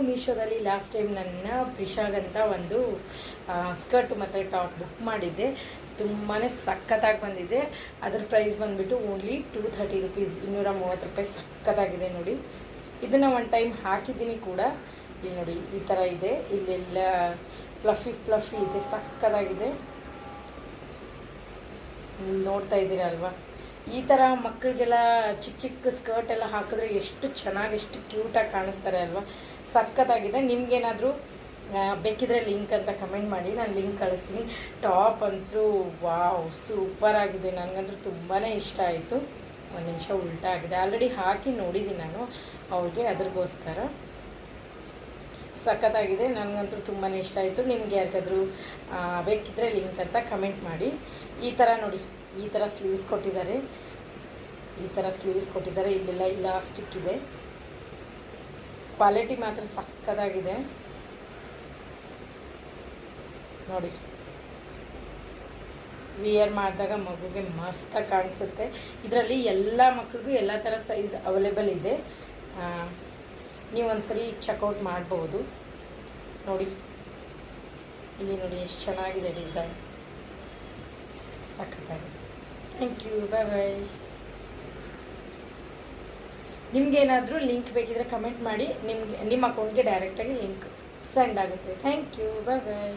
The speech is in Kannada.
ಮೀಶೋದಲ್ಲಿ ಲಾಸ್ಟ್ ಟೈಮ್ ನನ್ನ ಪ್ರಿಷಾಗಂತ ಒಂದು ಸ್ಕರ್ಟ್ ಮತ್ತು ಟಾಪ್ ಬುಕ್ ಮಾಡಿದ್ದೆ. ತುಂಬಾ ಸಖತ್ತಾಗಿ ಬಂದಿದೆ. ಅದರ ಪ್ರೈಸ್ ಬಂದುಬಿಟ್ಟು ಓನ್ಲಿ 230 ರುಪೀಸ್, 230 ರೂಪಾಯಿ. ಸಖತ್ತಾಗಿದೆ ನೋಡಿ. ಇದನ್ನು ಒನ್ ಟೈಮ್ ಹಾಕಿದ್ದೀನಿ ಕೂಡ. ಇಲ್ಲಿ ನೋಡಿ ಈ ಥರ ಇದೆ, ಇಲ್ಲೆಲ್ಲ ಫ್ಲಫಿ ಇದೆ, ಸಖತ್ತಾಗಿದೆ. ನೋಡ್ತಾ ಇದ್ದೀರಾ ಅಲ್ವಾ? ಈ ಥರ ಮಕ್ಕಳಿಗೆಲ್ಲ ಚಿಕ್ಕ ಚಿಕ್ಕ ಸ್ಕರ್ಟ್ ಎಲ್ಲ ಹಾಕಿದ್ರೆ ಎಷ್ಟು ಚೆನ್ನಾಗಿ, ಎಷ್ಟು ಕ್ಯೂಟಾಗಿ ಕಾಣಿಸ್ತಾರೆ ಅಲ್ವಾ? ಸಖತ್ತಾಗಿದೆ. ನಿಮಗೇನಾದರೂ ಬೇಕಿದ್ರೆ ಲಿಂಕ್ ಅಂತ ಕಮೆಂಟ್ ಮಾಡಿ, ನಾನು ಲಿಂಕ್ ಕಳಿಸ್ತೀನಿ. ಟಾಪ್ ಅಂತೂ ವಾವ್ ಸೂಪರ್ ಆಗಿದೆ. ನನಗಂತೂ ತುಂಬಾ ಇಷ್ಟ ಆಯಿತು. ಒಂದು ನಿಮಿಷ ಉಲ್ಟಾ ಆಗಿದೆ, ಆಲ್ರೆಡಿ ಹಾಕಿ ನೋಡಿದ್ದೀನಿ ನಾನು ಅವಳಿಗೆ, ಅದ್ರಿಗೋಸ್ಕರ. ಸಖತ್ತಾಗಿದೆ, ನನಗಂತೂ ತುಂಬಾ ಇಷ್ಟ ಆಯಿತು. ನಿಮ್ಗೆ ಯಾರಿಗಾದರೂ ಬೇಕಿದ್ದರೆ ಲಿಂಕ್ ಅಂತ ಕಮೆಂಟ್ ಮಾಡಿ. ಈ ಥರ ನೋಡಿ, ಈ ಥರ ಸ್ಲೀವ್ಸ್ ಕೊಟ್ಟಿದ್ದಾರೆ, ಇಲ್ಲೆಲ್ಲ ಇಲಾಸ್ಟಿಕ್ ಇದೆ. ಕ್ವಾಲಿಟಿ ಮಾತ್ರ ಸಖತ್ತಾಗಿದೆ ನೋಡಿ. ವಿಯರ್ ಮಾಡಿದಾಗ ಮಗುಗೆ ಮಸ್ತಾಗಿ ಕಾಣಿಸುತ್ತೆ. ಇದರಲ್ಲಿ ಎಲ್ಲ ಮಕ್ಕಳಿಗೂ ಎಲ್ಲ ಥರ ಸೈಜ್ ಅವೈಲೇಬಲ್ ಇದೆ. ನೀವು ಒಂದ್ಸರಿ ಚೆಕ್ಔಟ್ ಮಾಡ್ಬೋದು ನೋಡಿ. ಇಲ್ಲಿ ನೋಡಿ ಎಷ್ಟು ಚೆನ್ನಾಗಿದೆ ಡಿಸೈನ್, ಸಖತ್ತಾಗಿದೆ. Thank you, bye bye. ನಿಮಗೇನಾದರೂ ಲಿಂಕ್ ಬೇಕಿದ್ರೆ ಕಮೆಂಟ್ ಮಾಡಿ, ನಿಮ್ಮ ಅಕೌಂಟ್ಗೆ ಡೈರೆಕ್ಟಾಗಿ ಲಿಂಕ್ ಸೆಂಡ್ ಆಗುತ್ತೆ. Thank you, bye bye.